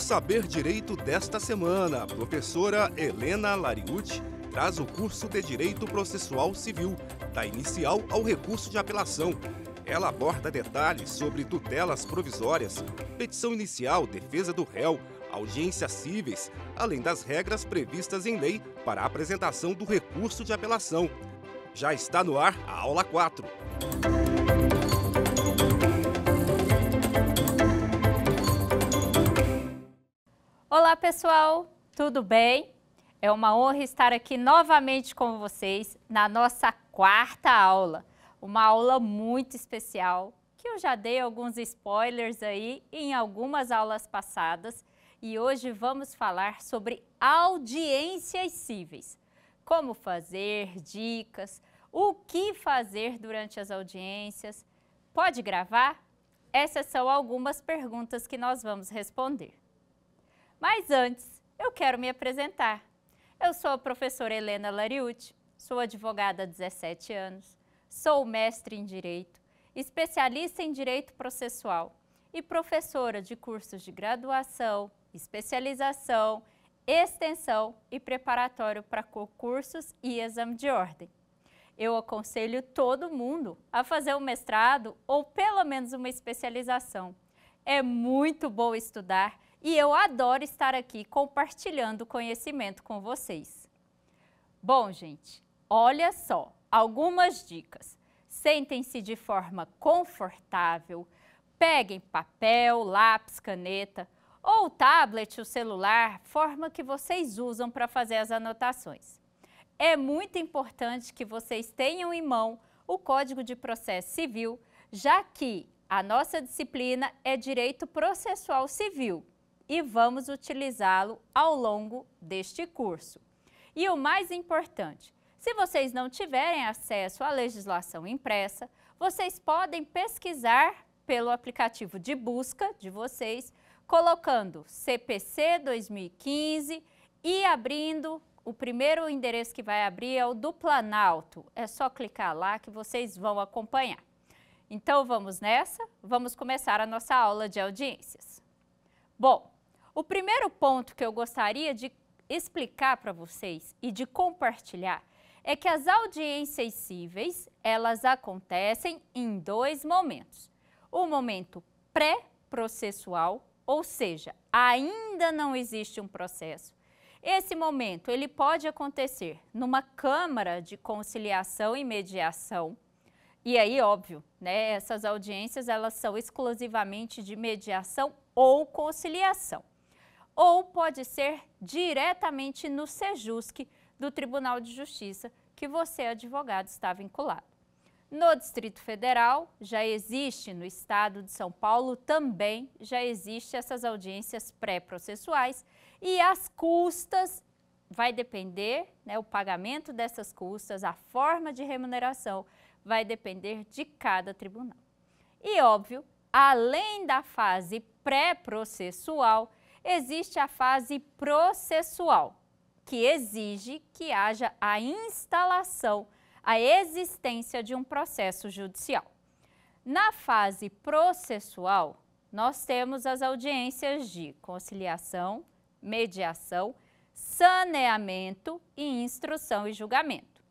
Saber Direito desta semana, a professora Helena Lariucci traz o curso de Direito Processual Civil, da inicial ao recurso de apelação. Ela aborda detalhes sobre tutelas provisórias, petição inicial, defesa do réu, audiências cíveis, além das regras previstas em lei para a apresentação do recurso de apelação. Já está no ar a aula 4. Olá pessoal, tudo bem? É uma honra estar aqui novamente com vocês na nossa quarta aula. Uma aula muito especial, que eu já dei alguns spoilers aí em algumas aulas passadas. E hoje vamos falar sobre audiências cíveis. Como fazer, dicas, o que fazer durante as audiências. Pode gravar? Essas são algumas perguntas que nós vamos responder. Mas antes, eu quero me apresentar. Eu sou a professora Helena Lariucci, sou advogada há 17 anos, sou mestre em Direito, especialista em Direito Processual e professora de cursos de graduação, especialização, extensão e preparatório para concursos e exame de ordem. Eu aconselho todo mundo a fazer um mestrado ou pelo menos uma especialização. É muito bom estudar e eu adoro estar aqui compartilhando conhecimento com vocês. Bom, gente, olha só, algumas dicas. Sentem-se de forma confortável, peguem papel, lápis, caneta ou tablet, o celular, forma que vocês usam para fazer as anotações. É muito importante que vocês tenham em mão o Código de Processo Civil, já que a nossa disciplina é Direito Processual Civil e vamos utilizá-lo ao longo deste curso. E o mais importante, se vocês não tiverem acesso à legislação impressa, vocês podem pesquisar pelo aplicativo de busca de vocês, colocando CPC 2015 e abrindo, o primeiro endereço que vai abrir é o do Planalto. É só clicar lá que vocês vão acompanhar. Então vamos nessa? Vamos começar a nossa aula de audiências. Bom, o primeiro ponto que eu gostaria de explicar para vocês e de compartilhar é que as audiências cíveis, elas acontecem em dois momentos. O momento pré-processual, ou seja, ainda não existe um processo. Esse momento, ele pode acontecer numa Câmara de Conciliação e Mediação. E aí, óbvio, né, essas audiências, elas são exclusivamente de mediação ou conciliação. Ou pode ser diretamente no Sejusc do Tribunal de Justiça, que você, advogado, está vinculado. No Distrito Federal, já existe, no estado de São Paulo também, já existe essas audiências pré-processuais e as custas, vai depender, né, o pagamento dessas custas, a forma de remuneração, vai depender de cada tribunal. E óbvio, além da fase pré-processual, existe a fase processual, que exige que haja a instalação, a existência de um processo judicial. Na fase processual, nós temos as audiências de conciliação, mediação, saneamento e instrução e julgamento.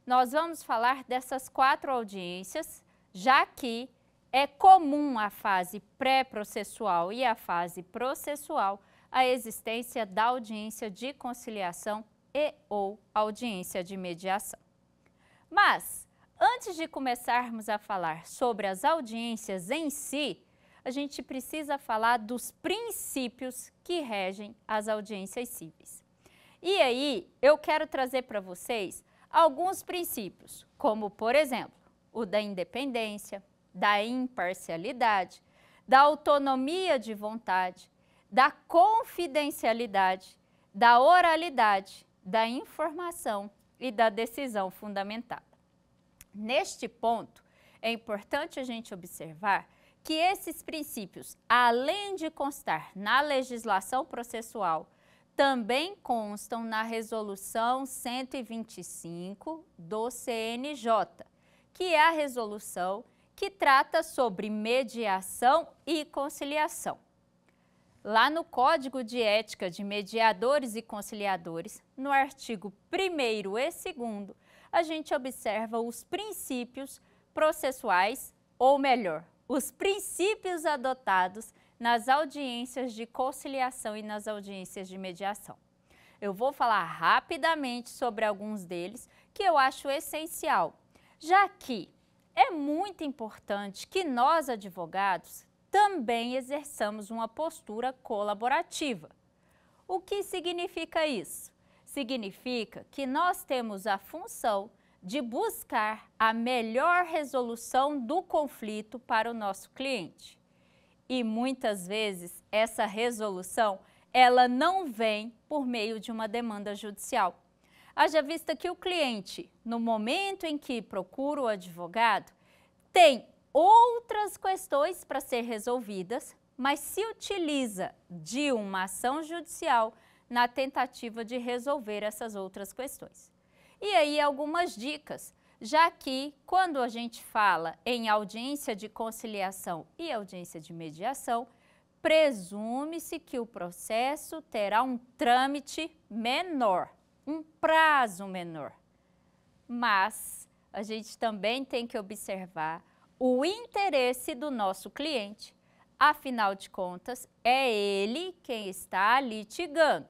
Nós vamos falar dessas 4 audiências, já que é comum a fase pré-processual e a fase processual a existência da audiência de conciliação e ou audiência de mediação. Mas, antes de começarmos a falar sobre as audiências em si, a gente precisa falar dos princípios que regem as audiências cíveis. E aí, eu quero trazer para vocês alguns princípios, como, por exemplo, o da independência, da imparcialidade, da autonomia de vontade, da confidencialidade, da oralidade, da informação e da decisão fundamentada. Neste ponto, é importante a gente observar que esses princípios, além de constar na legislação processual, também constam na Resolução 125 do CNJ, que é a resolução que trata sobre mediação e conciliação. Lá no Código de Ética de Mediadores e Conciliadores, no artigo 1º e 2º, a gente observa os princípios processuais, ou melhor, os princípios adotados nas audiências de conciliação e nas audiências de mediação. Eu vou falar rapidamente sobre alguns deles que eu acho essencial, já que é muito importante que nós, advogados, também exerçamos uma postura colaborativa. O que significa isso? Significa que nós temos a função de buscar a melhor resolução do conflito para o nosso cliente. E muitas vezes essa resolução, ela não vem por meio de uma demanda judicial. Haja vista que o cliente, no momento em que procura o advogado, tem outras questões para ser resolvidas, mas se utiliza de uma ação judicial na tentativa de resolver essas outras questões. E aí algumas dicas, já que quando a gente fala em audiência de conciliação e audiência de mediação, presume-se que o processo terá um trâmite menor, um prazo menor. Mas a gente também tem que observar o interesse do nosso cliente. Afinal de contas, é ele quem está litigando.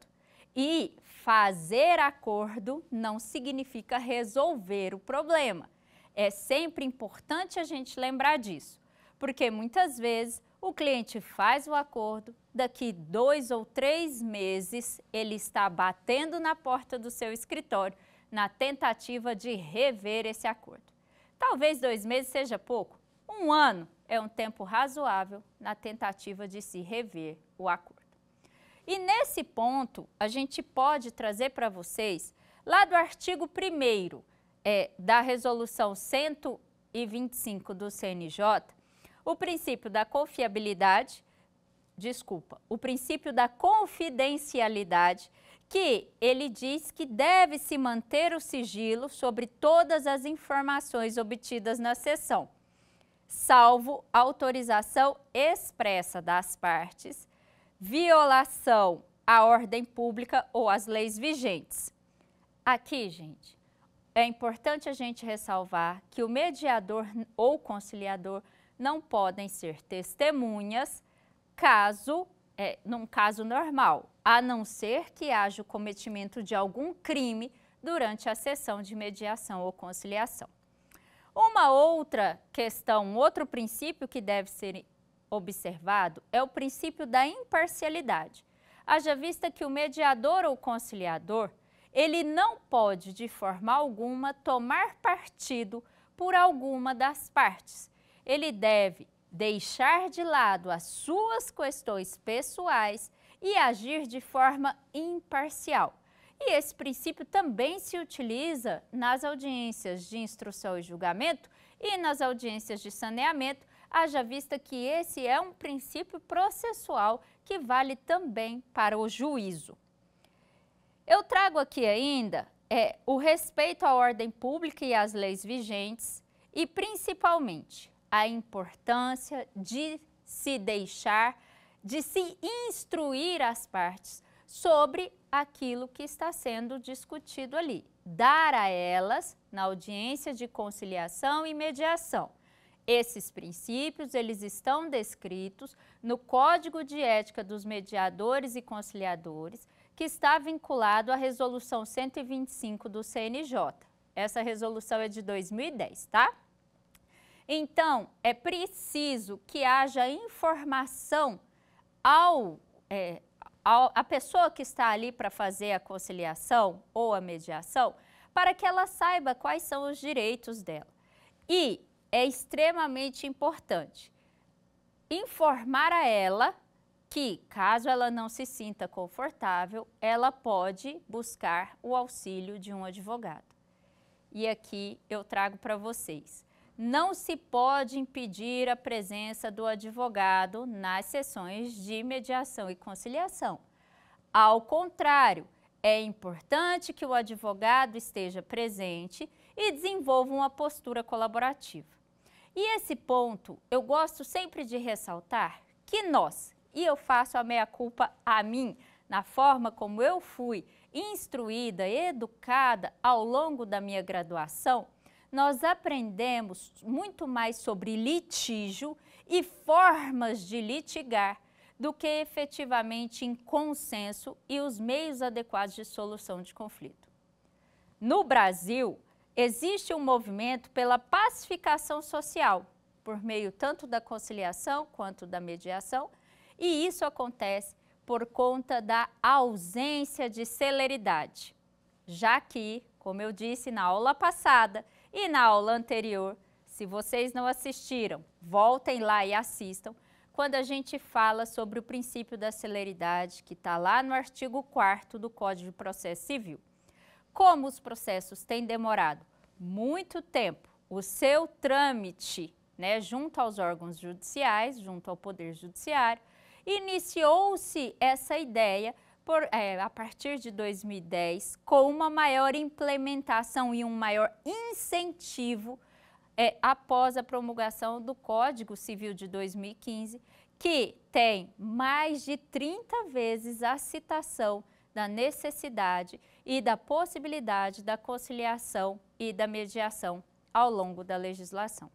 E fazer acordo não significa resolver o problema. É sempre importante a gente lembrar disso, porque muitas vezes o cliente faz o acordo, daqui 2 ou 3 meses ele está batendo na porta do seu escritório na tentativa de rever esse acordo. Talvez 2 meses seja pouco. 1 ano é um tempo razoável na tentativa de se rever o acordo. E nesse ponto, a gente pode trazer para vocês, lá do artigo 1º da Resolução 125 do CNJ, o princípio da o princípio da confidencialidade, que ele diz que deve se manter o sigilo sobre todas as informações obtidas na sessão, salvo autorização expressa das partes, violação à ordem pública ou às leis vigentes. Aqui, gente, é importante a gente ressalvar que o mediador ou conciliador não podem ser testemunhas num caso normal, a não ser que haja o cometimento de algum crime durante a sessão de mediação ou conciliação. Uma outra questão, um outro princípio que deve ser observado é o princípio da imparcialidade. Haja vista que o mediador ou conciliador, ele não pode, de forma alguma, tomar partido por alguma das partes. Ele deve deixar de lado as suas questões pessoais e agir de forma imparcial. E esse princípio também se utiliza nas audiências de instrução e julgamento e nas audiências de saneamento, haja vista que esse é um princípio processual que vale também para o juízo. Eu trago aqui ainda o respeito à ordem pública e às leis vigentes e, principalmente, a importância de se instruir as partes sobre aquilo que está sendo discutido ali. Dar a elas, na audiência de conciliação e mediação. Esses princípios, eles estão descritos no Código de Ética dos Mediadores e Conciliadores, que está vinculado à Resolução 125 do CNJ. Essa resolução é de 2010, tá? Então, é preciso que haja informação a pessoa que está ali para fazer a conciliação ou a mediação, para que ela saiba quais são os direitos dela. E é extremamente importante informar a ela que, caso ela não se sinta confortável, ela pode buscar o auxílio de um advogado. E aqui eu trago para vocês. Não se pode impedir a presença do advogado nas sessões de mediação e conciliação. Ao contrário, é importante que o advogado esteja presente e desenvolva uma postura colaborativa. E esse ponto eu gosto sempre de ressaltar que nós, e eu faço a meia-culpa a mim, na forma como eu fui instruída, educada ao longo da minha graduação, nós aprendemos muito mais sobre litígio e formas de litigar do que efetivamente em consenso e os meios adequados de solução de conflito. No Brasil, existe um movimento pela pacificação social, por meio tanto da conciliação quanto da mediação, e isso acontece por conta da ausência de celeridade, já que, como eu disse na aula passada e na aula anterior, se vocês não assistiram, voltem lá e assistam, quando a gente fala sobre o princípio da celeridade, que está lá no artigo 4º do Código de Processo Civil. Como os processos têm demorado muito tempo, o seu trâmite, junto aos órgãos judiciais, junto ao Poder Judiciário, iniciou-se essa ideia a partir de 2010 com uma maior implementação e um maior incentivo após a promulgação do Código Civil de 2015, que tem mais de 30 vezes a citação da necessidade e da possibilidade da conciliação e da mediação ao longo da legislação.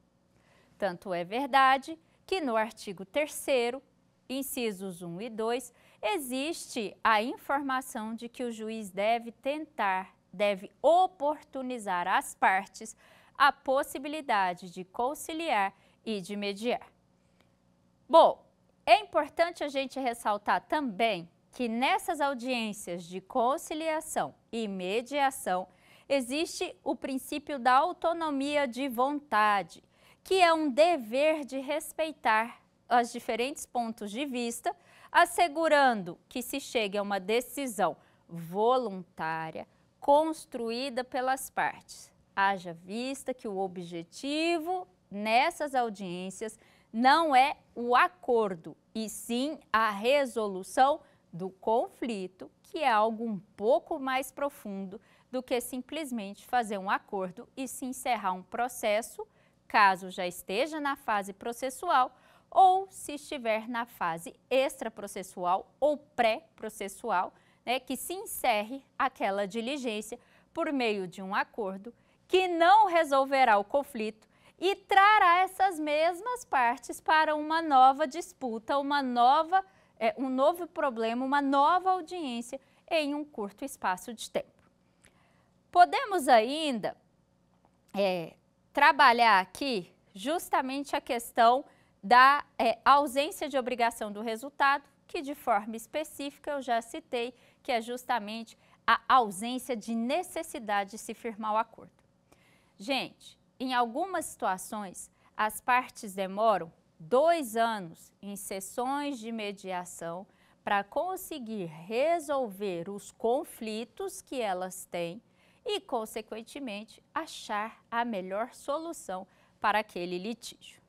Tanto é verdade que no artigo 3º, incisos 1 e 2, existe a informação de que o juiz deve oportunizar às partes a possibilidade de conciliar e de mediar. Bom, é importante a gente ressaltar também que nessas audiências de conciliação e mediação existe o princípio da autonomia de vontade, que é um dever de respeitar os diferentes pontos de vista, assegurando que se chegue a uma decisão voluntária, construída pelas partes. Haja vista que o objetivo nessas audiências não é o acordo, e sim a resolução do conflito, que é algo um pouco mais profundo do que simplesmente fazer um acordo e se encerrar um processo, caso já esteja na fase processual, ou se estiver na fase extraprocessual ou pré-processual, que se encerre aquela diligência por meio de um acordo que não resolverá o conflito e trará essas mesmas partes para uma nova disputa, um novo problema, uma nova audiência em um curto espaço de tempo. Podemos ainda trabalhar aqui justamente a questão da ausência de obrigação do resultado, que de forma específica eu já citei, que é justamente a ausência de necessidade de se firmar o acordo. Gente, em algumas situações, as partes demoram 2 anos em sessões de mediação para conseguir resolver os conflitos que elas têm e, consequentemente, achar a melhor solução para aquele litígio.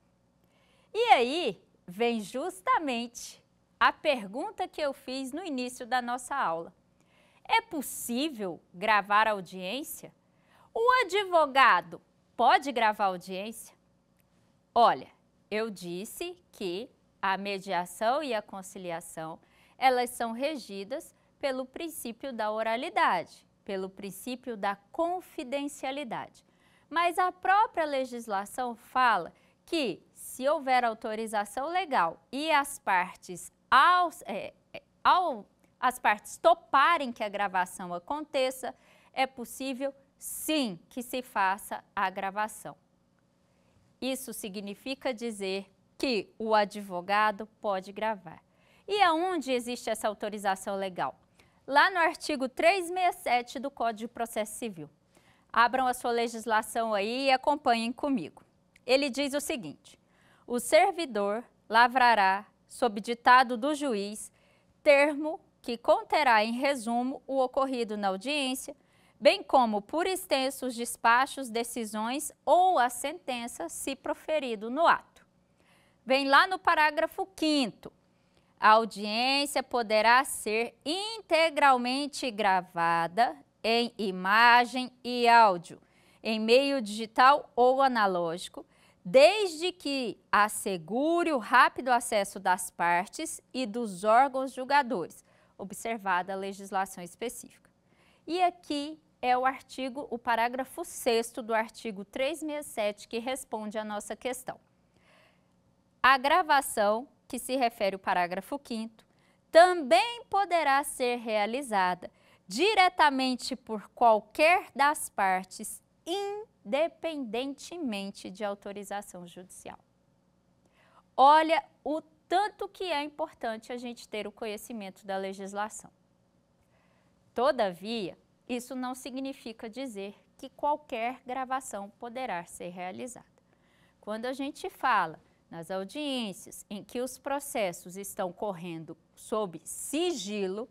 E aí vem justamente a pergunta que eu fiz no início da nossa aula. É possível gravar audiência? O advogado pode gravar audiência? Olha, eu disse que a mediação e a conciliação, elas são regidas pelo princípio da oralidade, pelo princípio da confidencialidade. Mas a própria legislação fala que, se houver autorização legal e as partes, as partes toparem que a gravação aconteça, é possível, sim, que se faça a gravação. Isso significa dizer que o advogado pode gravar. E aonde existe essa autorização legal? Lá no artigo 367 do Código de Processo Civil. Abram a sua legislação aí e acompanhem comigo. Ele diz o seguinte: o servidor lavrará, sob ditado do juiz, termo que conterá em resumo o ocorrido na audiência, bem como por extensos despachos, decisões ou a sentença, se proferido no ato. Vem lá no parágrafo 5º. A audiência poderá ser integralmente gravada em imagem e áudio, em meio digital ou analógico, desde que assegure o rápido acesso das partes e dos órgãos julgadores, observada a legislação específica. E aqui é o parágrafo 6º do artigo 367 que responde à nossa questão. A gravação, que se refere ao parágrafo 5º, também poderá ser realizada diretamente por qualquer das partes, independentemente de autorização judicial. Olha o tanto que é importante a gente ter o conhecimento da legislação. Todavia, isso não significa dizer que qualquer gravação poderá ser realizada. Quando a gente fala nas audiências em que os processos estão correndo sob sigilo,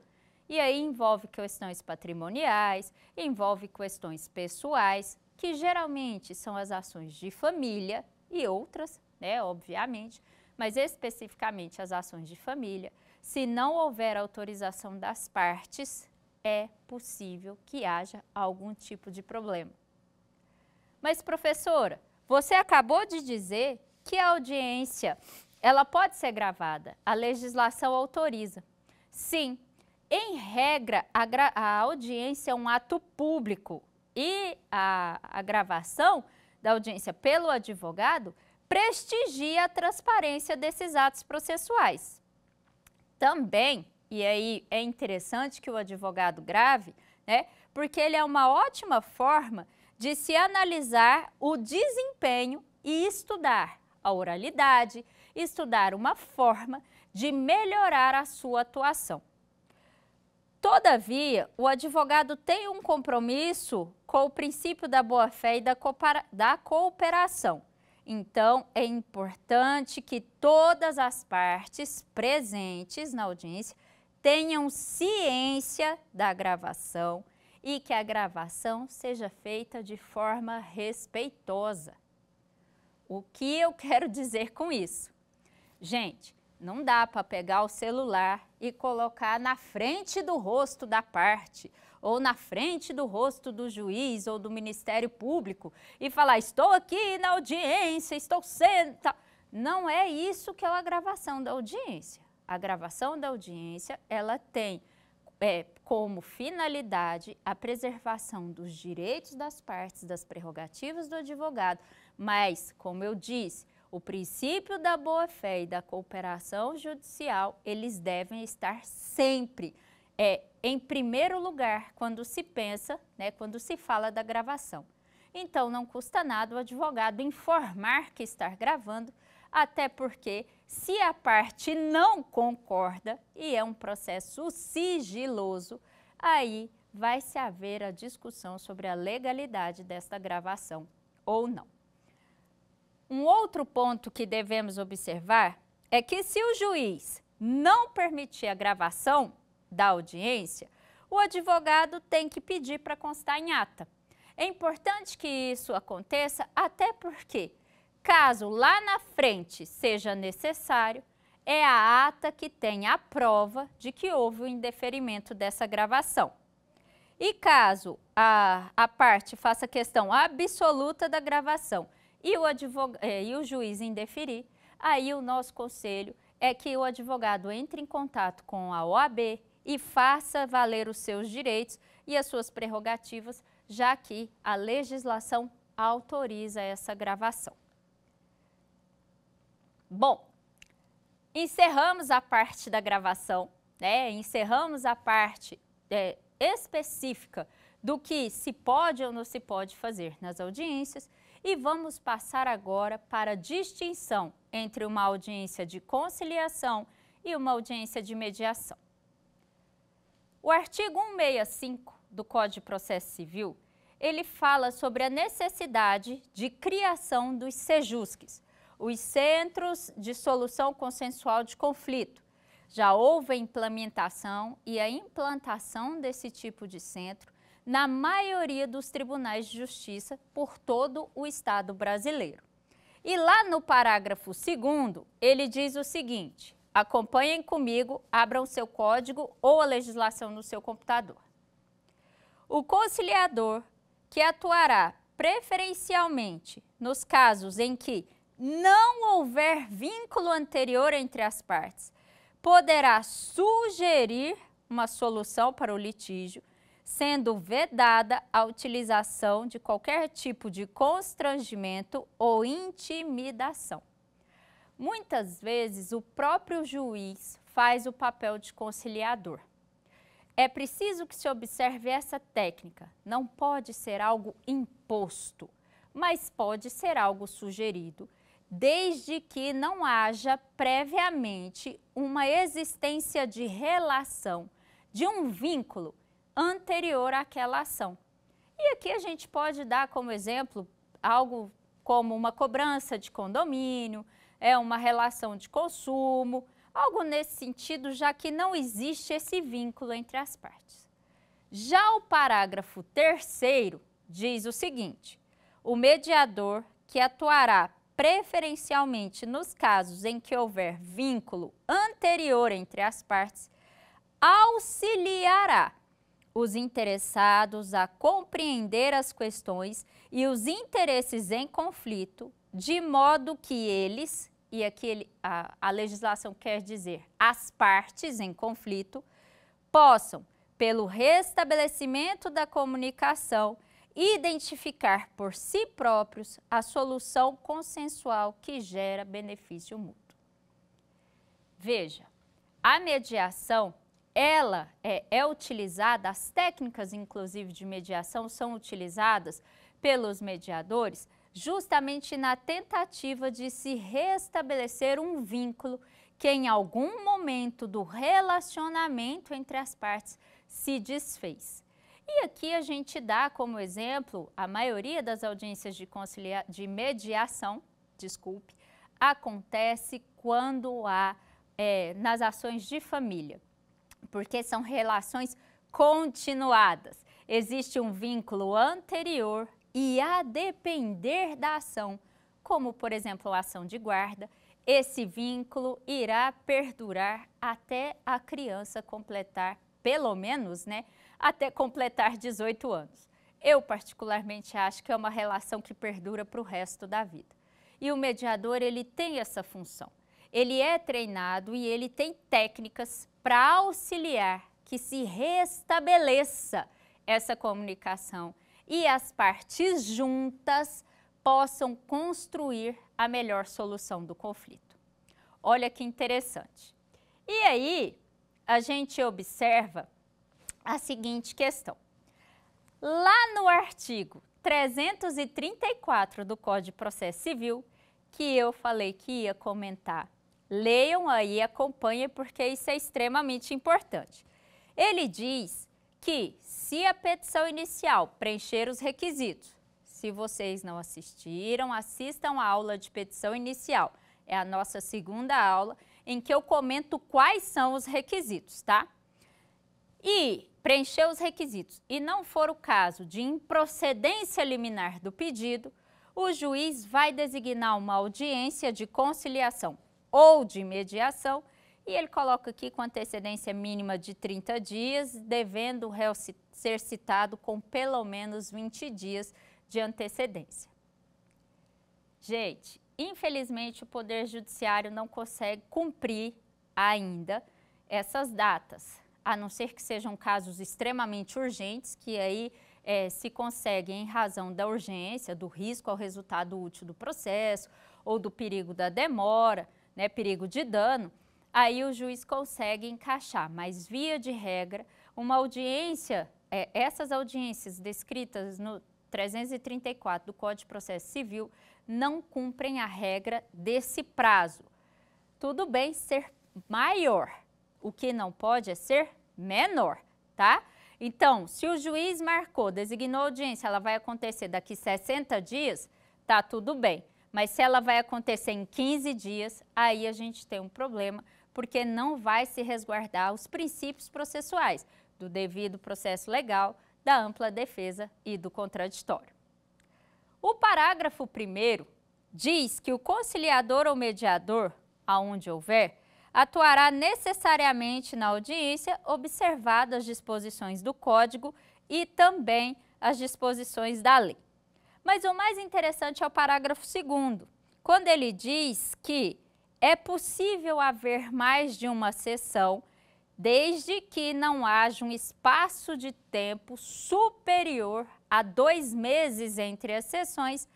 e aí envolve questões patrimoniais, envolve questões pessoais, que geralmente são as ações de família e outras, né, obviamente, mas especificamente as ações de família, se não houver autorização das partes, é possível que haja algum tipo de problema. Mas, professora, você acabou de dizer que a audiência, ela pode ser gravada, a legislação autoriza. Sim, em regra, a audiência é um ato público e a gravação da audiência pelo advogado prestigia a transparência desses atos processuais. Também, e aí é interessante que o advogado grave, né, porque ele é uma ótima forma de se analisar o desempenho e estudar a oralidade, estudar uma forma de melhorar a sua atuação. Todavia, o advogado tem um compromisso com o princípio da boa-fé e da cooperação. Então, é importante que todas as partes presentes na audiência tenham ciência da gravação e que a gravação seja feita de forma respeitosa. O que eu quero dizer com isso? Gente, não dá para pegar o celular e colocar na frente do rosto da parte ou na frente do rosto do juiz ou do Ministério Público e falar, estou aqui na audiência, estou sendo... Não é isso que é a gravação da audiência. A gravação da audiência, ela tem como finalidade a preservação dos direitos das partes, das prerrogativas do advogado, mas, como eu disse, o princípio da boa-fé e da cooperação judicial, eles devem estar sempre em primeiro lugar quando se pensa, né, quando se fala da gravação. Então, não custa nada o advogado informar que está gravando, até porque, se a parte não concorda e é um processo sigiloso, aí vai-se haver a discussão sobre a legalidade desta gravação ou não. Um outro ponto que devemos observar é que se o juiz não permitir a gravação da audiência, o advogado tem que pedir para constar em ata. É importante que isso aconteça, até porque, caso lá na frente seja necessário, é a ata que tem a prova de que houve o indeferimento dessa gravação. E caso a parte faça questão absoluta da gravação e o juiz indeferir, aí o nosso conselho é que o advogado entre em contato com a OAB e faça valer os seus direitos e as suas prerrogativas, já que a legislação autoriza essa gravação. Bom, encerramos a parte da gravação, né? Encerramos a parte específica do que se pode ou não se pode fazer nas audiências e vamos passar agora para a distinção entre uma audiência de conciliação e uma audiência de mediação. O artigo 165 do Código de Processo Civil, ele fala sobre a necessidade de criação dos CEJUSCs, os Centros de Solução Consensual de Conflito. Já houve a implementação e a implantação desse tipo de centro na maioria dos tribunais de justiça por todo o Estado brasileiro. E lá no parágrafo 2º, ele diz o seguinte, acompanhem comigo, abram o seu código ou a legislação no seu computador. O conciliador que atuará preferencialmente nos casos em que não houver vínculo anterior entre as partes, poderá sugerir uma solução para o litígio, sendo vedada a utilização de qualquer tipo de constrangimento ou intimidação. Muitas vezes, o próprio juiz faz o papel de conciliador. É preciso que se observe essa técnica. Não pode ser algo imposto, mas pode ser algo sugerido, desde que não haja previamente uma existência de relação, de um vínculo anterior àquela ação. E aqui a gente pode dar como exemplo algo como uma cobrança de condomínio, uma relação de consumo, algo nesse sentido, já que não existe esse vínculo entre as partes. Já o parágrafo 3º diz o seguinte: o mediador, que atuará preferencialmente nos casos em que houver vínculo anterior entre as partes, auxiliará os interessados a compreender as questões e os interesses em conflito, de modo que eles, e aqui a legislação quer dizer as partes em conflito, possam, pelo restabelecimento da comunicação, identificar por si próprios a solução consensual que gera benefício mútuo. Veja, a mediação, ela é utilizada, as técnicas inclusive de mediação são utilizadas pelos mediadores justamente na tentativa de se restabelecer um vínculo que em algum momento do relacionamento entre as partes se desfez. E aqui a gente dá como exemplo, a maioria das audiências de mediação, acontece quando há nas ações de família, porque são relações continuadas. Existe um vínculo anterior e a depender da ação, como por exemplo a ação de guarda, esse vínculo irá perdurar até a criança completar, pelo menos, até completar 18 anos. Eu particularmente acho que é uma relação que perdura para o resto da vida. E o mediador, ele tem essa função. Ele é treinado e ele tem técnicas para auxiliar que se restabeleça essa comunicação e as partes juntas possam construir a melhor solução do conflito. Olha que interessante. E aí, a gente observa a seguinte questão. Lá no artigo 334 do Código de Processo Civil, que eu falei que ia comentar, leiam aí, acompanhem, porque isso é extremamente importante. Ele diz que se a petição inicial preencher os requisitos, se vocês não assistiram, assistam a aula de petição inicial. É a nossa segunda aula em que eu comento quais são os requisitos, tá? E preencher os requisitos e não for o caso de improcedência liminar do pedido, o juiz vai designar uma audiência de conciliação ou de mediação e ele coloca aqui com antecedência mínima de 30 dias, devendo o réu ser citado com pelo menos 20 dias de antecedência. Gente, infelizmente o Poder Judiciário não consegue cumprir ainda essas datas, a não ser que sejam casos extremamente urgentes, que aí se consegue em razão da urgência, do risco ao resultado útil do processo ou do perigo da demora, perigo de dano, aí o juiz consegue encaixar, mas via de regra, uma audiência, essas audiências descritas no 334 do Código de Processo Civil não cumprem a regra desse prazo. Tudo bem ser maior, o que não pode é ser menor, tá? Então, se o juiz marcou, designou a audiência, ela vai acontecer daqui 60 dias, tá tudo bem. Mas se ela vai acontecer em 15 dias, aí a gente tem um problema, porque não vai se resguardar os princípios processuais do devido processo legal, da ampla defesa e do contraditório. O parágrafo 1º diz que o conciliador ou mediador, aonde houver, atuará necessariamente na audiência, observadas as disposições do Código e também as disposições da lei. Mas o mais interessante é o parágrafo 2º, quando ele diz que é possível haver mais de uma sessão, desde que não haja um espaço de tempo superior a 2 meses entre as sessões,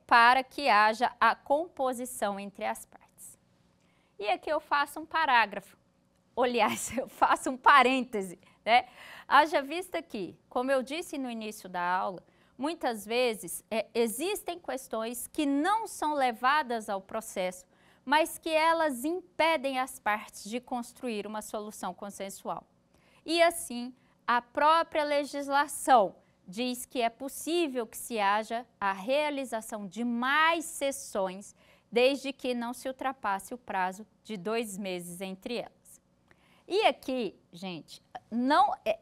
para que haja a composição entre as partes. E aqui eu faço um parágrafo, aliás, eu faço um parêntese, né? Haja vista que, como eu disse no início da aula, muitas vezes existem questões que não são levadas ao processo, mas que elas impedem as partes de construir uma solução consensual. E assim, a própria legislação diz que é possível que se haja a realização de mais sessões, desde que não se ultrapasse o prazo de 2 meses entre elas. E aqui, gente,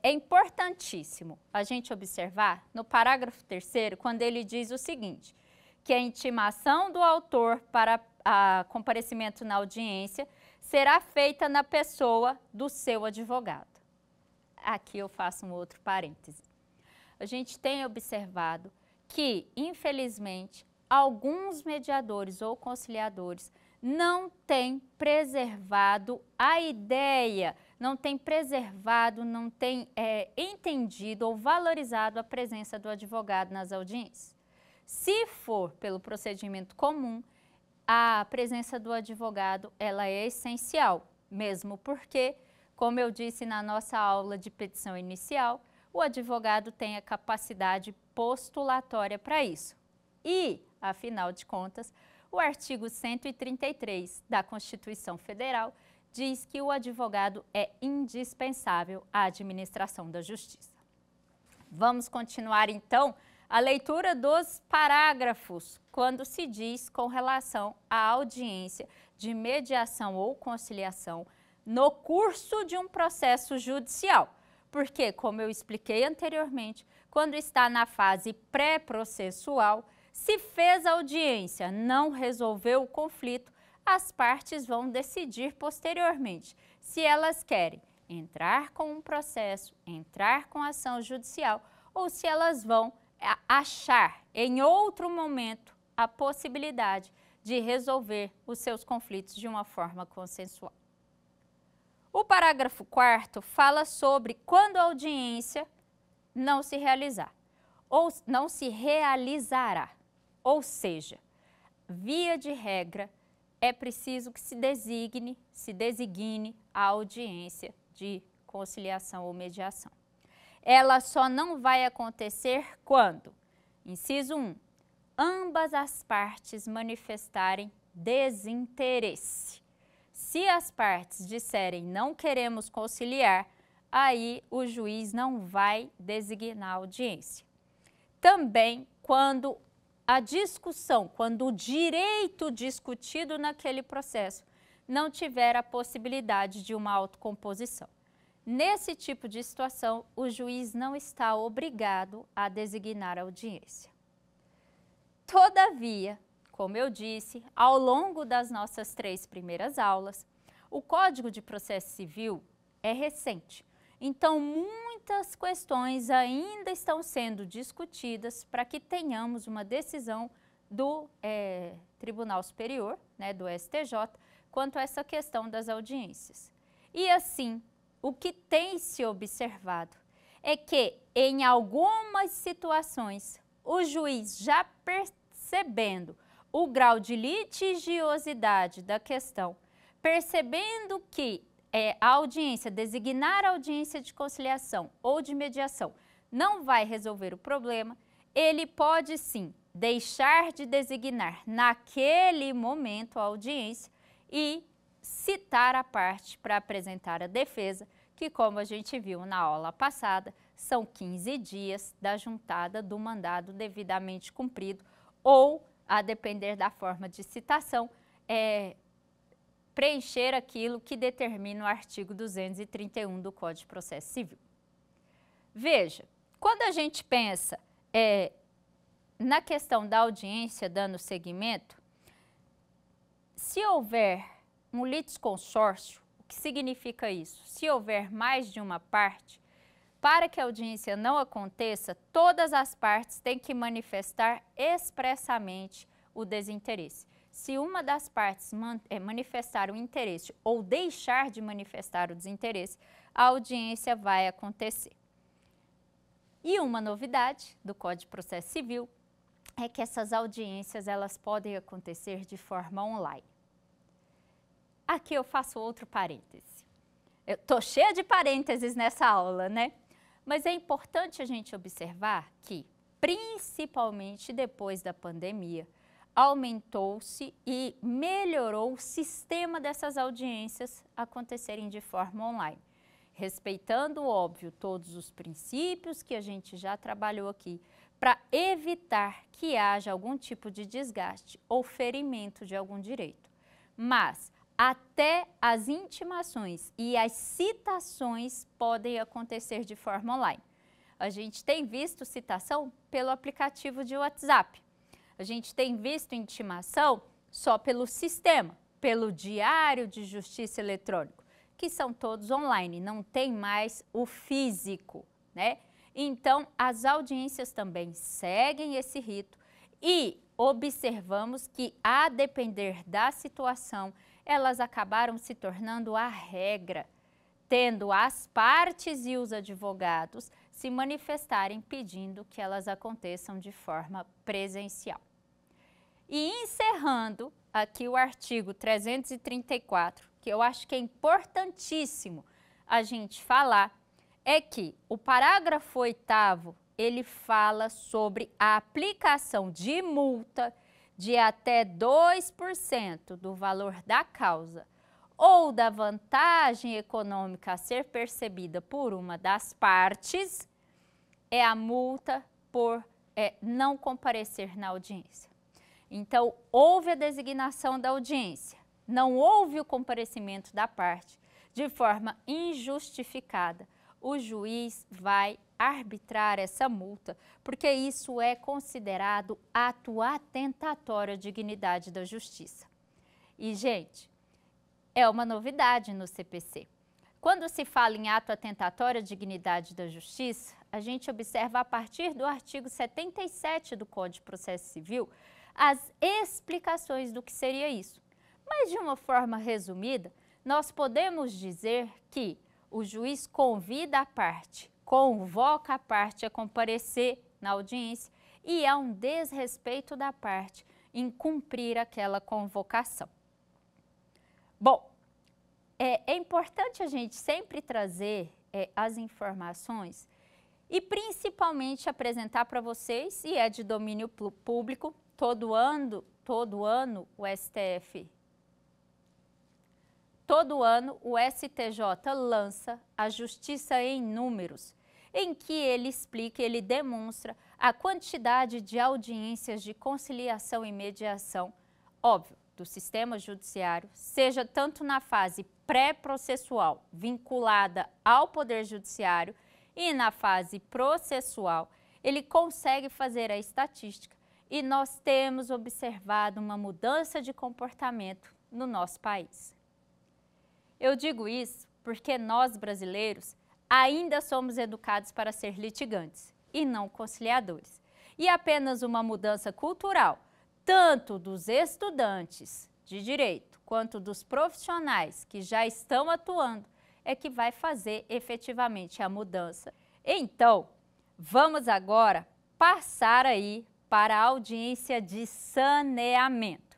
é importantíssimo a gente observar no parágrafo 3º, quando ele diz o seguinte, que a intimação do autor para comparecimento na audiência será feita na pessoa do seu advogado. Aqui eu faço um outro parêntese. A gente tem observado que, infelizmente, alguns mediadores ou conciliadores não têm preservado a ideia, não têm preservado, não têm entendido ou valorizado a presença do advogado nas audiências. Se for pelo procedimento comum, a presença do advogado ela é essencial, mesmo porque, como eu disse na nossa aula de petição inicial, o advogado tem a capacidade postulatória para isso. E, afinal de contas, o artigo 133 da Constituição Federal diz que o advogado é indispensável à administração da justiça. Vamos continuar, então, a leitura dos parágrafos, quando se diz com relação à audiência de mediação ou conciliação no curso de um processo judicial. Porque, como eu expliquei anteriormente, quando está na fase pré-processual, se fez a audiência, não resolveu o conflito, as partes vão decidir posteriormente se elas querem entrar com um processo, entrar com ação judicial ou se elas vão achar em outro momento a possibilidade de resolver os seus conflitos de uma forma consensual. O parágrafo 4º fala sobre quando a audiência não se realizar, ou não se realizará. Ou seja, via de regra, é preciso que se designe a audiência de conciliação ou mediação. Ela só não vai acontecer quando, inciso 1, ambas as partes manifestarem desinteresse. Se as partes disserem não queremos conciliar, aí o juiz não vai designar a audiência. Também quando a discussão, quando o direito discutido naquele processo não tiver a possibilidade de uma autocomposição. Nesse tipo de situação, o juiz não está obrigado a designar a audiência. Todavia, como eu disse, ao longo das nossas 3 primeiras aulas, o Código de Processo Civil é recente. Então, muitas questões ainda estão sendo discutidas para que tenhamos uma decisão do Tribunal Superior, né, do STJ, quanto a essa questão das audiências. E assim, o que tem se observado é que, em algumas situações, o juiz, já percebendo o grau de litigiosidade da questão, percebendo que a audiência, designar a audiência de conciliação ou de mediação não vai resolver o problema, ele pode sim deixar de designar naquele momento a audiência e citar a parte para apresentar a defesa, que, como a gente viu na aula passada, são 15 dias da juntada do mandado devidamente cumprido ou, a depender da forma de citação, preencher aquilo que determina o artigo 231 do Código de Processo Civil. Veja, quando a gente pensa na questão da audiência dando seguimento, se houver um litisconsórcio, o que significa isso? Se houver mais de uma parte, para que a audiência não aconteça, todas as partes têm que manifestar expressamente o desinteresse. se uma das partes manifestar o interesse ou deixar de manifestar o desinteresse, a audiência vai acontecer. E uma novidade do Código de Processo Civil é que essas audiências elas podem acontecer de forma online. Aqui eu faço outro parêntese. Eu estou cheia de parênteses nessa aula, né? Mas é importante a gente observar que, principalmente depois da pandemia, aumentou-se e melhorou o sistema dessas audiências acontecerem de forma online, respeitando, óbvio, todos os princípios que a gente já trabalhou aqui, para evitar que haja algum tipo de desgaste ou ferimento de algum direito. Mas até as intimações e as citações podem acontecer de forma online. A gente tem visto citação pelo aplicativo de WhatsApp. A gente tem visto intimação só pelo sistema, pelo Diário de Justiça Eletrônico, que são todos online, não tem mais o físico, né? Então, as audiências também seguem esse rito e observamos que, a depender da situação, elas acabaram se tornando a regra, tendo as partes e os advogados se manifestarem pedindo que elas aconteçam de forma presencial. E encerrando aqui o artigo 334, que eu acho que é importantíssimo a gente falar, é que o parágrafo 8º, ele fala sobre a aplicação de multa de até 2% do valor da causa ou da vantagem econômica a ser percebida por uma das partes, é a multa por não comparecer na audiência. Então, houve a designação da audiência, não houve o comparecimento da parte de forma injustificada. O juiz vai arbitrar essa multa, porque isso é considerado ato atentatório à dignidade da justiça. E, gente, é uma novidade no CPC. Quando se fala em ato atentatório à dignidade da justiça, a gente observa a partir do artigo 77 do Código de Processo Civil as explicações do que seria isso. Mas, de uma forma resumida, nós podemos dizer que o juiz convida a parte, convoca a parte a comparecer na audiência e há um desrespeito da parte em cumprir aquela convocação. Bom, é importante a gente sempre trazer as informações e principalmente apresentar para vocês, e é de domínio público, todo ano o STF, todo ano o STJ lança a Justiça em Números, em que ele explica, ele demonstra a quantidade de audiências de conciliação e mediação, óbvio, do sistema judiciário, seja tanto na fase pré-processual, vinculada ao Poder Judiciário, e na fase processual, ele consegue fazer a estatística e nós temos observado uma mudança de comportamento no nosso país. Eu digo isso porque nós, brasileiros, ainda somos educados para ser litigantes e não conciliadores. E apenas uma mudança cultural, tanto dos estudantes de direito quanto dos profissionais que já estão atuando, é que vai fazer efetivamente a mudança. Então, vamos agora passar aí para a audiência de saneamento.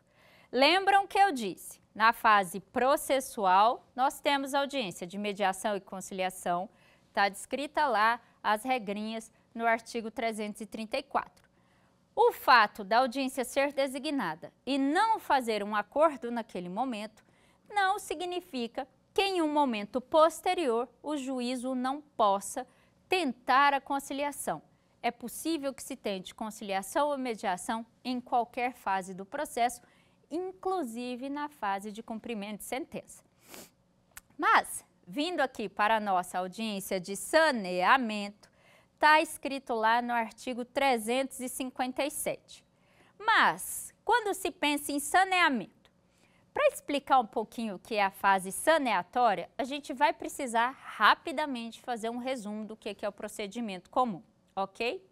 Lembram que eu disse, na fase processual, nós temos audiência de mediação e conciliação, está descrita lá as regrinhas no artigo 334. O fato da audiência ser designada e não fazer um acordo naquele momento não significa que em um momento posterior o juízo não possa tentar a conciliação. É possível que se tente conciliação ou mediação em qualquer fase do processo, inclusive na fase de cumprimento de sentença. Mas, vindo aqui para a nossa audiência de saneamento, está escrito lá no artigo 357. Mas, quando se pensa em saneamento, para explicar um pouquinho o que é a fase saneatória, a gente vai precisar rapidamente fazer um resumo do que é o procedimento comum, ok?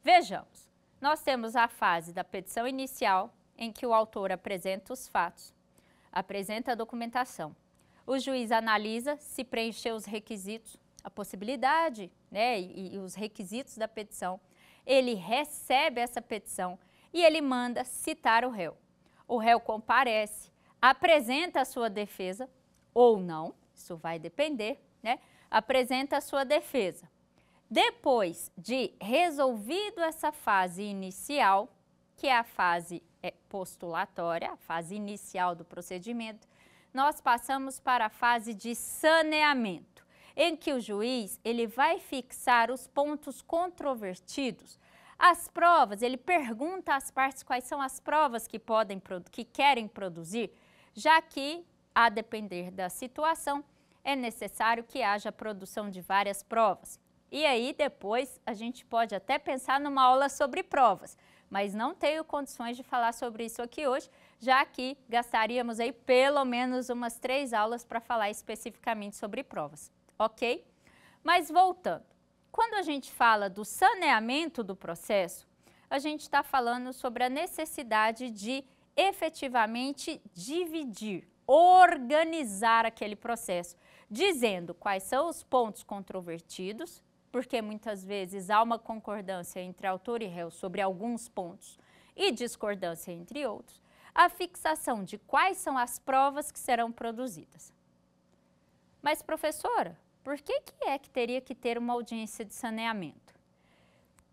Vejamos, nós temos a fase da petição inicial, em que o autor apresenta os fatos, apresenta a documentação. O juiz analisa se preencheu os requisitos, a possibilidade, né, e os requisitos da petição. Ele recebe essa petição e ele manda citar o réu. O réu comparece, apresenta a sua defesa ou não, isso vai depender, né? Apresenta a sua defesa. Depois de resolvido essa fase inicial, que é a fase postulatória, a fase inicial do procedimento, nós passamos para a fase de saneamento, em que o juiz ele vai fixar os pontos controvertidos. As provas, ele pergunta às partes quais são as provas que querem produzir, já que, a depender da situação, é necessário que haja produção de várias provas. E aí, depois, a gente pode até pensar numa aula sobre provas, mas não tenho condições de falar sobre isso aqui hoje, já que gastaríamos aí pelo menos umas 3 aulas para falar especificamente sobre provas, ok? Mas voltando, quando a gente fala do saneamento do processo, a gente está falando sobre a necessidade de efetivamente dividir, organizar aquele processo, dizendo quais são os pontos controvertidos, porque muitas vezes há uma concordância entre autor e réu sobre alguns pontos e discordância entre outros, a fixação de quais são as provas que serão produzidas. Mas, professora, por que é que teria que ter uma audiência de saneamento?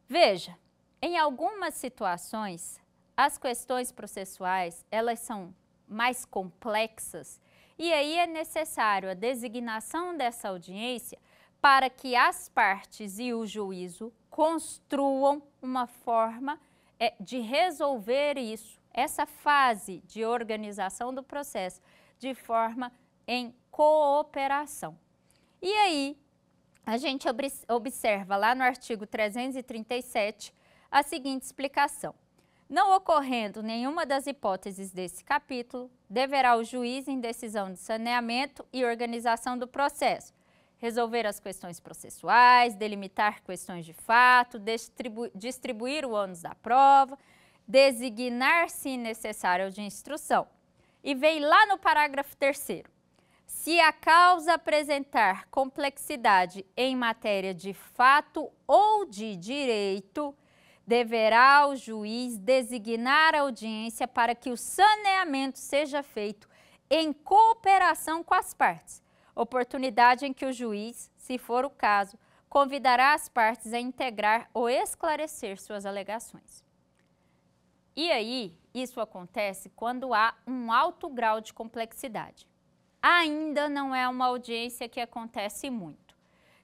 Veja, em algumas situações, as questões processuais, elas são mais complexas e aí é necessário a designação dessa audiência para que as partes e o juízo construam uma forma de resolver isso, essa fase de organização do processo, de forma em cooperação. E aí, a gente observa lá no artigo 337 a seguinte explicação. Não ocorrendo nenhuma das hipóteses desse capítulo, deverá o juiz, em decisão de saneamento e organização do processo, resolver as questões processuais, delimitar questões de fato, distribuir o ônus da prova, designar, se necessário, de instrução. E vem lá no parágrafo 3º. Se a causa apresentar complexidade em matéria de fato ou de direito, deverá o juiz designar a audiência para que o saneamento seja feito em cooperação com as partes, oportunidade em que o juiz, se for o caso, convidará as partes a integrar ou esclarecer suas alegações. E aí, isso acontece quando há um alto grau de complexidade. Ainda não é uma audiência que acontece muito.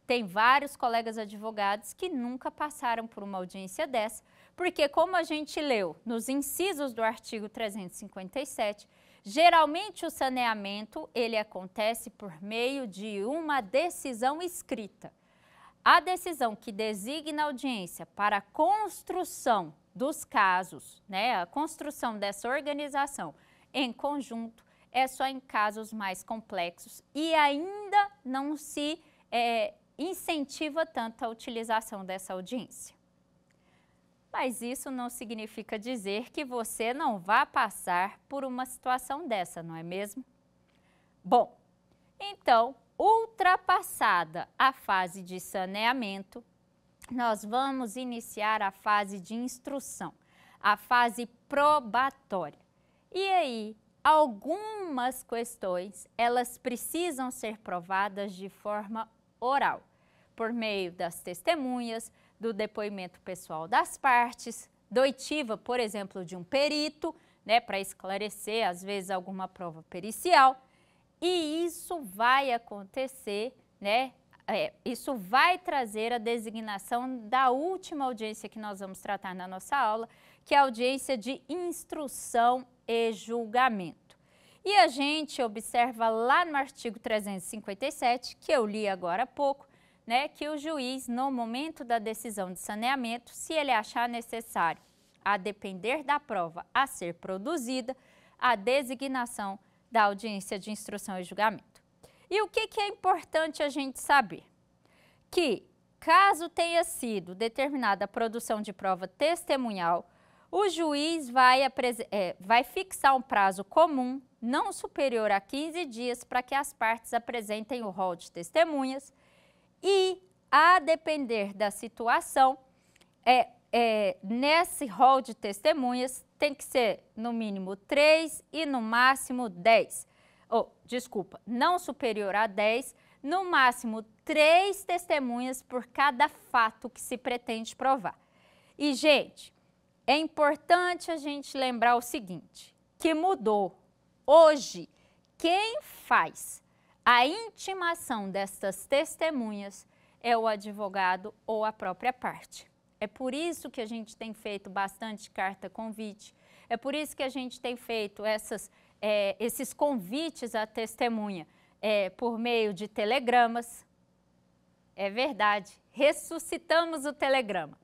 Tem vários colegas advogados que nunca passaram por uma audiência dessa, porque como a gente leu nos incisos do artigo 357, geralmente o saneamento ele acontece por meio de uma decisão escrita. A decisão que designa a audiência para a construção dos casos, né, a construção dessa organização em conjunto, é só em casos mais complexos e ainda não se incentiva tanto a utilização dessa audiência. Mas isso não significa dizer que você não vá passar por uma situação dessa, não é mesmo? Bom, então, ultrapassada a fase de saneamento, nós vamos iniciar a fase de instrução, a fase probatória. E aí, algumas questões, elas precisam ser provadas de forma oral, por meio das testemunhas, do depoimento pessoal das partes, da oitiva, por exemplo, de um perito, né, para esclarecer, às vezes, alguma prova pericial. E isso vai acontecer, né, isso vai trazer a designação da última audiência que nós vamos tratar na nossa aula, que é a audiência de instrução e julgamento. E a gente observa lá no artigo 357, que eu li agora há pouco, né, que o juiz, no momento da decisão de saneamento, se ele achar necessário, a depender da prova a ser produzida, a designação da audiência de instrução e julgamento. E o que é importante a gente saber? Que, caso tenha sido determinada a produção de prova testemunhal, O juiz vai fixar um prazo comum, não superior a 15 dias, para que as partes apresentem o rol de testemunhas e, a depender da situação, nesse rol de testemunhas tem que ser no mínimo 3 e no máximo 10. Não superior a 10, no máximo 3 testemunhas por cada fato que se pretende provar. E, gente, é importante a gente lembrar o seguinte, que mudou. Hoje, quem faz a intimação dessas testemunhas é o advogado ou a própria parte. É por isso que a gente tem feito bastante carta-convite, é por isso que a gente tem feito esses convites à testemunha por meio de telegramas. É verdade, ressuscitamos o telegrama.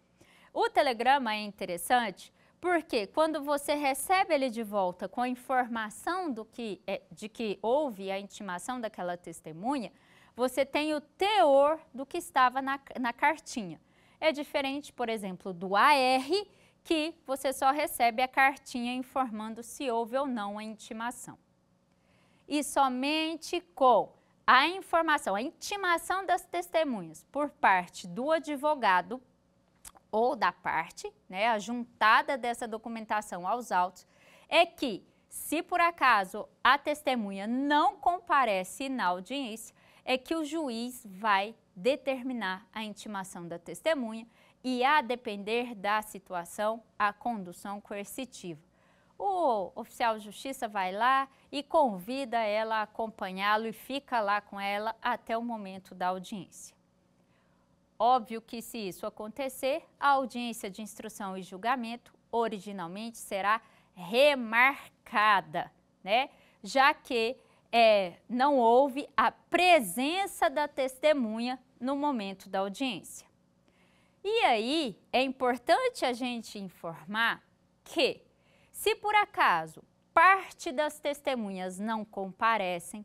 O telegrama é interessante porque quando você recebe ele de volta com a informação de que houve a intimação daquela testemunha, você tem o teor do que estava na cartinha. É diferente, por exemplo, do AR, que você só recebe a cartinha informando se houve ou não a intimação. E somente com a informação, a intimação das testemunhas por parte do advogado ou da parte, né, a juntada dessa documentação aos autos, é que, se por acaso a testemunha não comparece na audiência, é que o juiz vai determinar a intimação da testemunha e, a depender da situação, a condução coercitiva. O oficial de justiça vai lá e convida ela a acompanhá-lo e fica lá com ela até o momento da audiência. Óbvio que, se isso acontecer, a audiência de instrução e julgamento originalmente será remarcada, né? Já que não houve a presença da testemunha no momento da audiência. E aí, é importante a gente informar que, se por acaso parte das testemunhas não comparecem,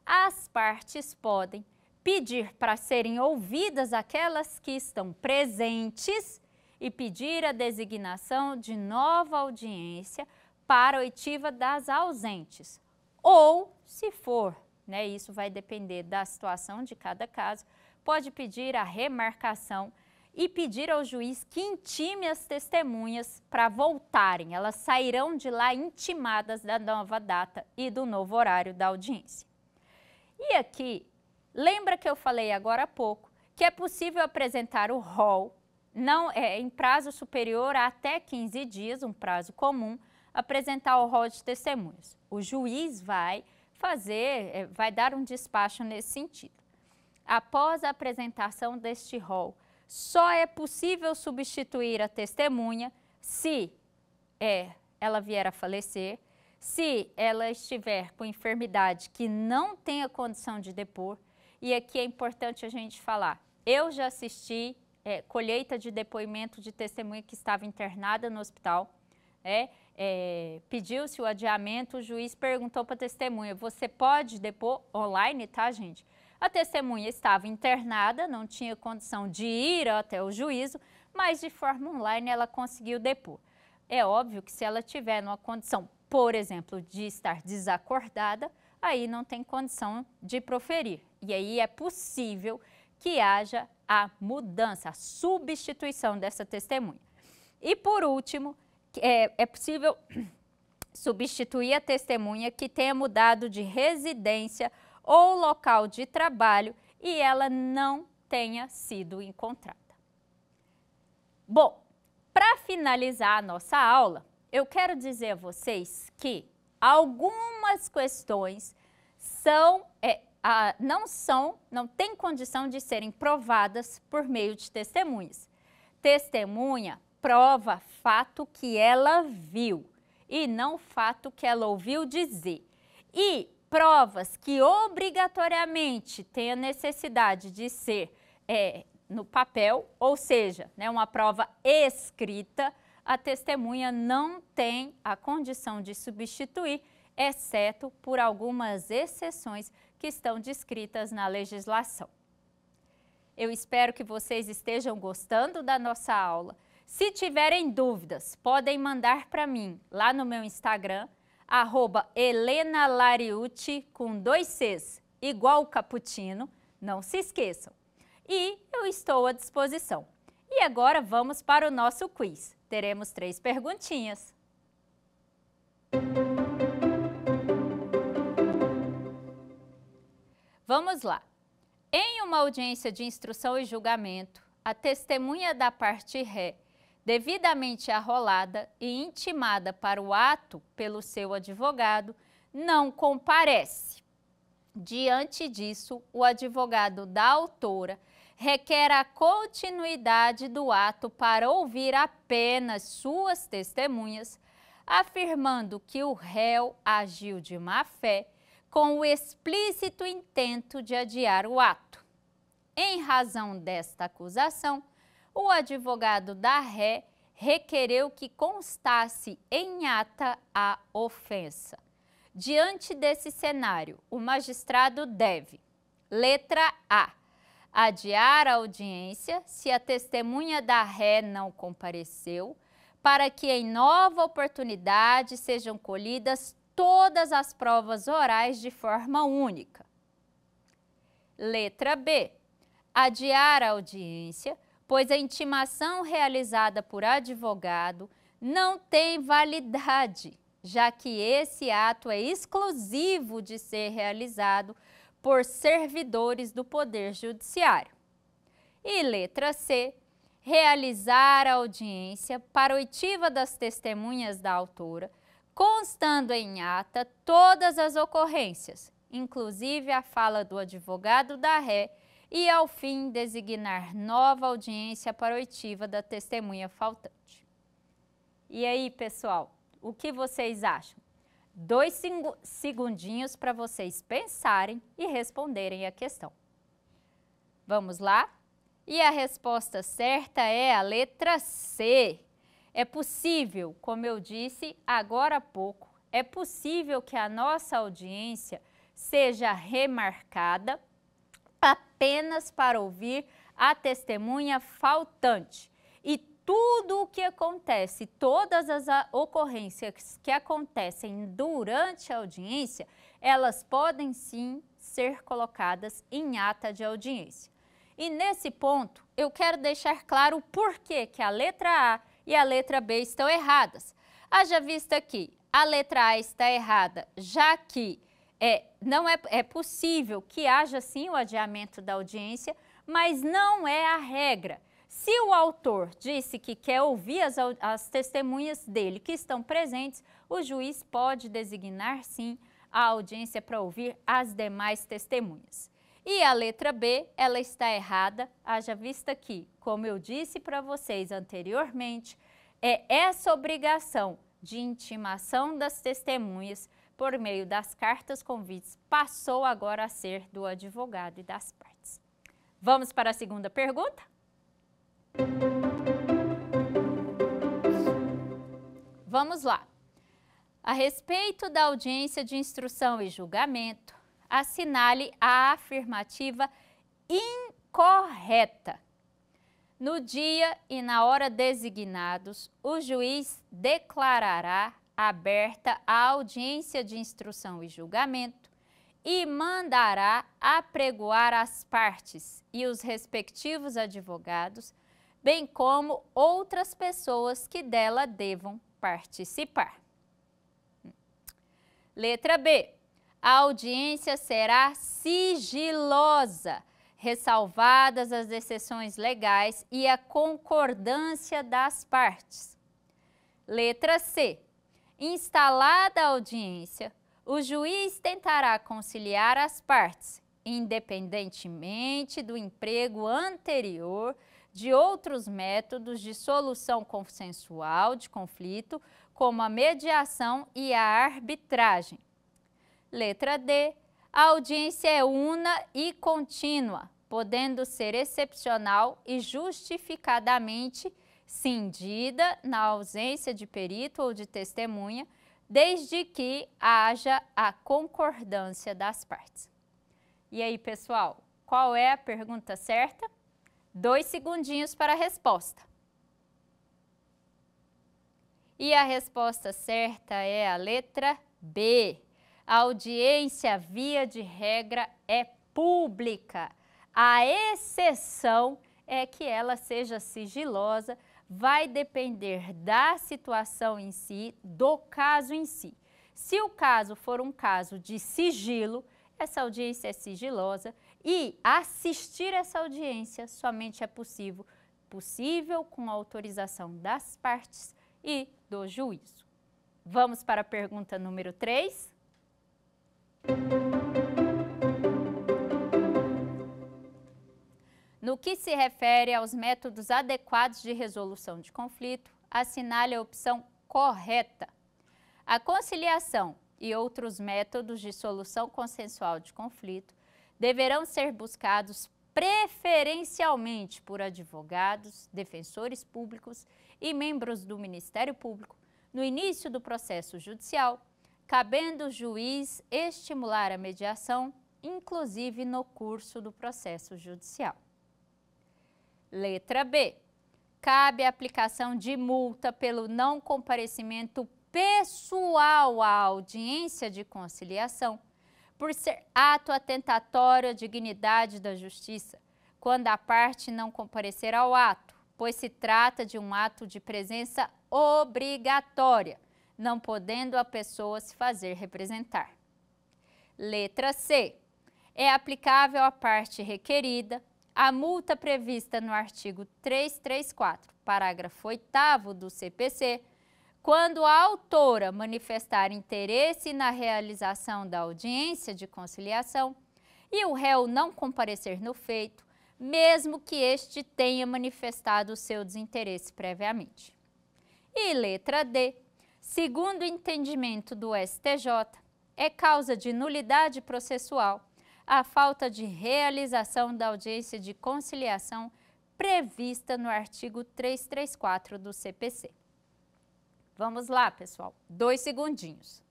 as partes podem pedir para serem ouvidas aquelas que estão presentes e pedir a designação de nova audiência para a oitiva das ausentes. Ou, se for, né, isso vai depender da situação de cada caso, pode pedir a remarcação e pedir ao juiz que intime as testemunhas para voltarem. Elas sairão de lá intimadas da nova data e do novo horário da audiência. E aqui, lembra que eu falei agora há pouco que é possível apresentar o rol em prazo superior a até 15 dias, um prazo comum, apresentar o rol de testemunhas. O juiz vai dar um despacho nesse sentido. Após a apresentação deste rol, só é possível substituir a testemunha se ela vier a falecer, se ela estiver com enfermidade que não tenha condição de depor. E aqui é importante a gente falar, eu já assisti colheita de depoimento de testemunha que estava internada no hospital, pediu-se o adiamento, o juiz perguntou para a testemunha, você pode depor online, tá, gente? A testemunha estava internada, não tinha condição de ir até o juízo, mas de forma online ela conseguiu depor. É óbvio que se ela tiver numa condição, por exemplo, de estar desacordada, aí não tem condição de proferir. E aí é possível que haja a mudança, a substituição dessa testemunha. E por último, é possível substituir a testemunha que tenha mudado de residência ou local de trabalho e ela não tenha sido encontrada. Bom, para finalizar a nossa aula, eu quero dizer a vocês que algumas questões não têm condição de serem provadas por meio de testemunhas. Testemunha prova fato que ela viu e não fato que ela ouviu dizer. E provas que obrigatoriamente têm a necessidade de ser no papel, ou seja, né, uma prova escrita, a testemunha não tem a condição de substituir, exceto por algumas exceções que estão descritas na legislação. Eu espero que vocês estejam gostando da nossa aula. Se tiverem dúvidas, podem mandar para mim lá no meu Instagram, @HelenaLariucci com 2 Cs, igual o cappuccino, não se esqueçam. E eu estou à disposição. E agora vamos para o nosso quiz. Teremos 3 perguntinhas. Vamos lá. Em uma audiência de instrução e julgamento, a testemunha da parte ré, devidamente arrolada e intimada para o ato pelo seu advogado, não comparece. Diante disso, o advogado da autora requer a continuidade do ato para ouvir apenas suas testemunhas, afirmando que o réu agiu de má fé com o explícito intento de adiar o ato. Em razão desta acusação, o advogado da ré requereu que constasse em ata a ofensa. Diante desse cenário, o magistrado deve: letra A, adiar a audiência se a testemunha da ré não compareceu, para que em nova oportunidade sejam colhidas todas as provas orais de forma única. Letra B, adiar a audiência, pois a intimação realizada por advogado não tem validade, já que esse ato é exclusivo de ser realizado por servidores do Poder Judiciário. E letra C, realizar a audiência para oitiva das testemunhas da autora, constando em ata todas as ocorrências, inclusive a fala do advogado da ré, e ao fim designar nova audiência para oitiva da testemunha faltante. E aí, pessoal, o que vocês acham? 2 segundinhos para vocês pensarem e responderem a questão. Vamos lá? E a resposta certa é a letra C. É possível, como eu disse agora há pouco, é possível que a nossa audiência seja remarcada apenas para ouvir a testemunha faltante. E tudo o que acontece, todas as ocorrências que acontecem durante a audiência, elas podem sim ser colocadas em ata de audiência. E nesse ponto, eu quero deixar claro o porquê que a letra A e a letra B estão erradas. Haja vista que a letra A está errada, já que não é possível que haja sim o adiamento da audiência, mas não é a regra. Se o autor disse que quer ouvir as testemunhas dele que estão presentes, o juiz pode designar sim a audiência para ouvir as demais testemunhas. E a letra B, ela está errada, haja vista que, como eu disse para vocês anteriormente, essa obrigação de intimação das testemunhas por meio das cartas convites passou agora a ser do advogado e das partes. Vamos para a segunda pergunta? Vamos lá. A respeito da audiência de instrução e julgamento, assinale a afirmativa incorreta. No dia e na hora designados, o juiz declarará aberta a audiência de instrução e julgamento e mandará apregoar as partes e os respectivos advogados, bem como outras pessoas que dela devam participar. Letra B. A audiência será sigilosa, ressalvadas as exceções legais e a concordância das partes. Letra C. Instalada a audiência, o juiz tentará conciliar as partes, independentemente do emprego anterior de outros métodos de solução consensual de conflito, como a mediação e a arbitragem. Letra D. A audiência é una e contínua, podendo ser excepcional e justificadamente cindida na ausência de perito ou de testemunha, desde que haja a concordância das partes. E aí, pessoal, qual é a pergunta certa? 2 segundinhos para a resposta. E a resposta certa é a letra B. A audiência, via de regra, é pública. A exceção é que ela seja sigilosa, vai depender da situação em si, do caso em si. Se o caso for um caso de sigilo, essa audiência é sigilosa e assistir essa audiência somente é possível com autorização das partes e do juízo. Vamos para a pergunta número 3. No que se refere aos métodos adequados de resolução de conflito, assinale a opção correta. A conciliação e outros métodos de solução consensual de conflito deverão ser buscados preferencialmente por advogados, defensores públicos e membros do Ministério Público no início do processo judicial, cabendo o juiz estimular a mediação, inclusive no curso do processo judicial. Letra B. Cabe a aplicação de multa pelo não comparecimento pessoal à audiência de conciliação, por ser ato atentatório à dignidade da justiça, quando a parte não comparecer ao ato, pois se trata de um ato de presença obrigatória, não podendo a pessoa se fazer representar. Letra C. É aplicável à parte requerida a multa prevista no artigo 334, parágrafo 8º do CPC, quando a autora manifestar interesse na realização da audiência de conciliação e o réu não comparecer no feito, mesmo que este tenha manifestado o seu desinteresse previamente. E letra D. Segundo o entendimento do STJ, é causa de nulidade processual a falta de realização da audiência de conciliação prevista no artigo 334 do CPC. Vamos lá, pessoal, 2 segundinhos.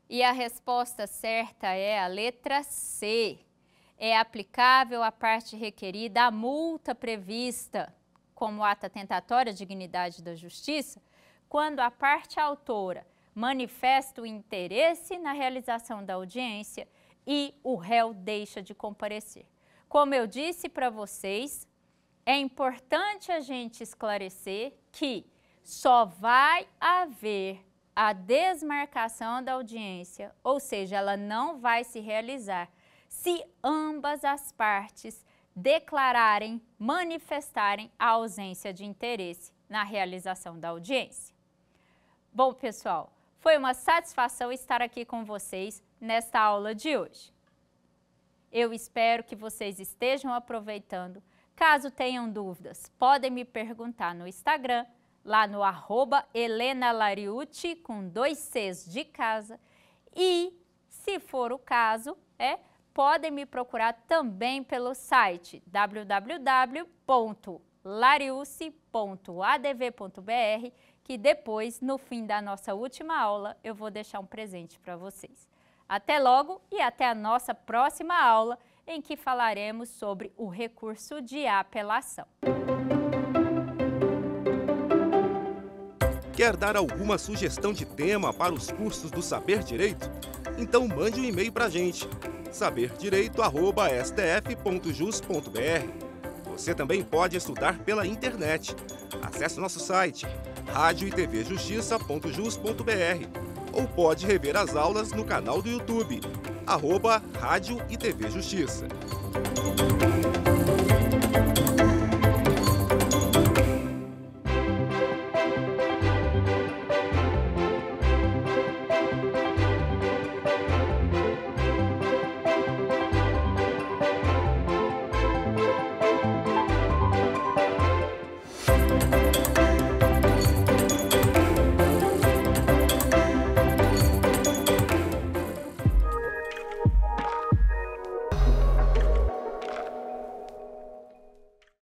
E a resposta certa é a letra C. É aplicável à parte requerida a multa prevista como ato atentatório à dignidade da justiça, quando a parte autora manifesta o interesse na realização da audiência e o réu deixa de comparecer. Como eu disse para vocês, é importante a gente esclarecer que só vai haver a desmarcação da audiência, ou seja, ela não vai se realizar se ambas as partes declararem, manifestarem a ausência de interesse na realização da audiência. Bom, pessoal, foi uma satisfação estar aqui com vocês nesta aula de hoje. Eu espero que vocês estejam aproveitando. Caso tenham dúvidas, podem me perguntar no Instagram, lá no @HelenaLariucci, com 2 Cs de casa. E, se for o caso, podem me procurar também pelo site www.lariucci.adv.br, que depois, no fim da nossa última aula, eu vou deixar um presente para vocês. Até logo e até a nossa próxima aula, em que falaremos sobre o recurso de apelação. Quer dar alguma sugestão de tema para os cursos do Saber Direito? Então mande um e-mail para a gente, saberdireito@stf.jus.br. Você também pode estudar pela internet. Acesse nosso site radioetvjustiça.jus.br ou pode rever as aulas no canal do YouTube, @Rádio e TV Justiça.